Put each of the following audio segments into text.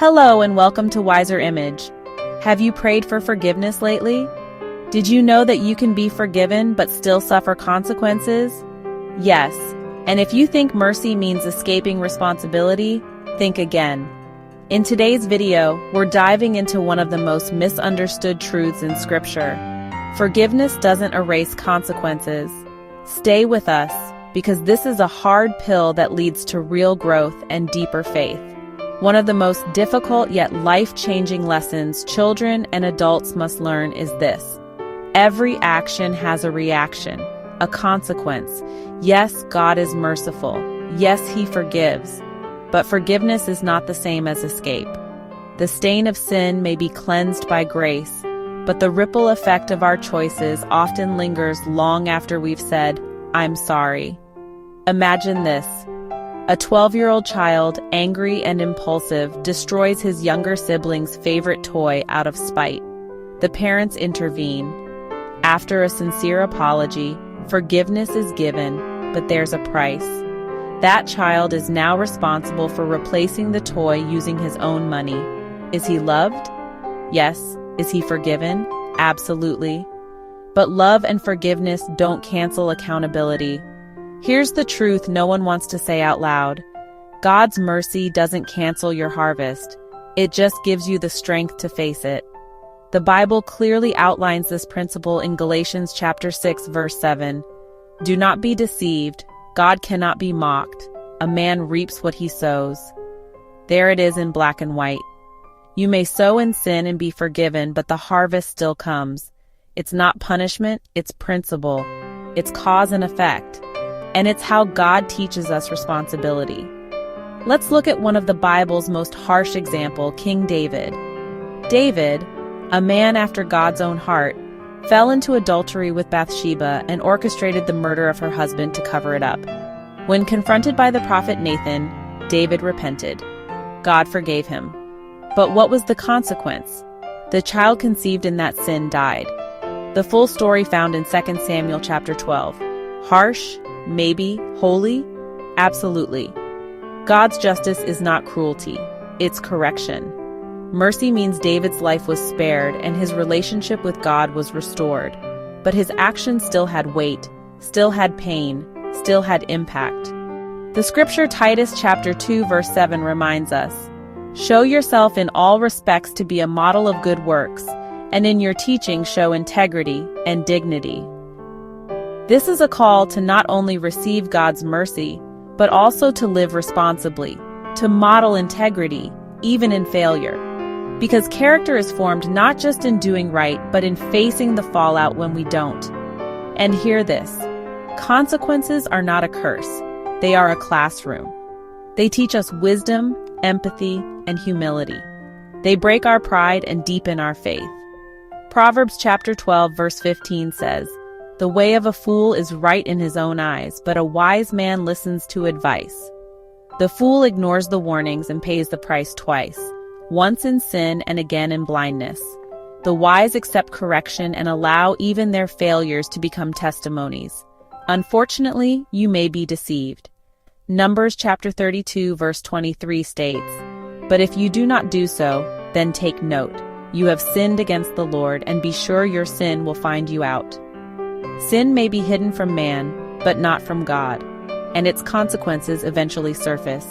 Hello and welcome to Wiser Image. Have you prayed for forgiveness lately? Did you know that you can be forgiven but still suffer consequences? Yes, and if you think mercy means escaping responsibility, think again. In today's video, we're diving into one of the most misunderstood truths in Scripture. Forgiveness doesn't erase consequences. Stay with us, because this is a hard pill that leads to real growth and deeper faith. One of the most difficult yet life-changing lessons children and adults must learn is this. Every action has a reaction, a consequence. Yes, God is merciful. Yes, He forgives. But forgiveness is not the same as escape. The stain of sin may be cleansed by grace, but the ripple effect of our choices often lingers long after we've said, "I'm sorry." Imagine this. A 12-year-old child, angry and impulsive, destroys his younger sibling's favorite toy out of spite. The parents intervene. After a sincere apology, forgiveness is given, but there's a price. That child is now responsible for replacing the toy using his own money. Is he loved? Yes. Is he forgiven? Absolutely. But love and forgiveness don't cancel accountability. Here's the truth no one wants to say out loud. God's mercy doesn't cancel your harvest. It just gives you the strength to face it. The Bible clearly outlines this principle in Galatians chapter 6, verse 7. Do not be deceived. God cannot be mocked. A man reaps what he sows. There it is in black and white. You may sow in sin and be forgiven, but the harvest still comes. It's not punishment, it's principle. It's cause and effect. And it's how God teaches us responsibility. Let's look at one of the Bible's most harsh examples, King David. David, a man after God's own heart, fell into adultery with Bathsheba and orchestrated the murder of her husband to cover it up. When confronted by the prophet Nathan, David repented. God forgave him. But what was the consequence? The child conceived in that sin died. The full story found in 2 Samuel chapter 12. Harsh? Maybe. Holy? Absolutely. God's justice is not cruelty. It's correction. Mercy means David's life was spared and his relationship with God was restored. But his actions still had weight, still had pain, still had impact. The scripture Titus chapter 2 verse 7 reminds us, show yourself in all respects to be a model of good works, and in your teaching show integrity and dignity. This is a call to not only receive God's mercy, but also to live responsibly, to model integrity, even in failure. Because character is formed not just in doing right, but in facing the fallout when we don't. And hear this, consequences are not a curse, they are a classroom. They teach us wisdom, empathy, and humility. They break our pride and deepen our faith. Proverbs chapter 12 verse 15 says, the way of a fool is right in his own eyes, but a wise man listens to advice. The fool ignores the warnings and pays the price twice, once in sin and again in blindness. The wise accept correction and allow even their failures to become testimonies. Unfortunately, you may be deceived. Numbers chapter 32 verse 23 states, but if you do not do so, then take note. You have sinned against the Lord, and be sure your sin will find you out. Sin may be hidden from man, but not from God, and its consequences eventually surface.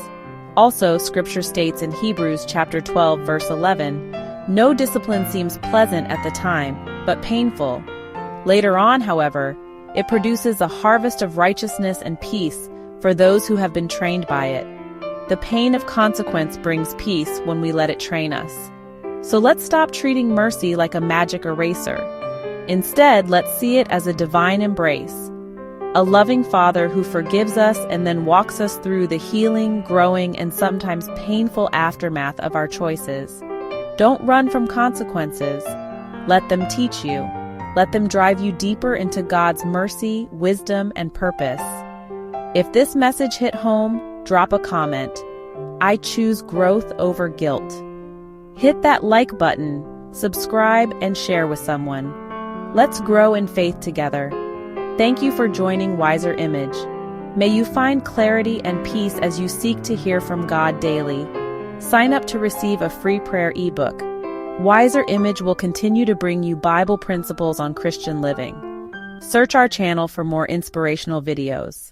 Also, Scripture states in Hebrews chapter 12, verse 11, no discipline seems pleasant at the time, but painful. Later on, however, it produces a harvest of righteousness and peace for those who have been trained by it. The pain of consequence brings peace when we let it train us. So let's stop treating mercy like a magic eraser. Instead, let's see it as a divine embrace. A loving Father who forgives us and then walks us through the healing, growing, and sometimes painful aftermath of our choices. Don't run from consequences. Let them teach you. Let them drive you deeper into God's mercy, wisdom, and purpose. If this message hit home, drop a comment. I choose growth over guilt. Hit that like button, subscribe, and share with someone. Let's grow in faith together. Thank you for joining Wiser Image. May you find clarity and peace as you seek to hear from God daily. Sign up to receive a free prayer ebook. Wiser Image will continue to bring you Bible principles on Christian living. Search our channel for more inspirational videos.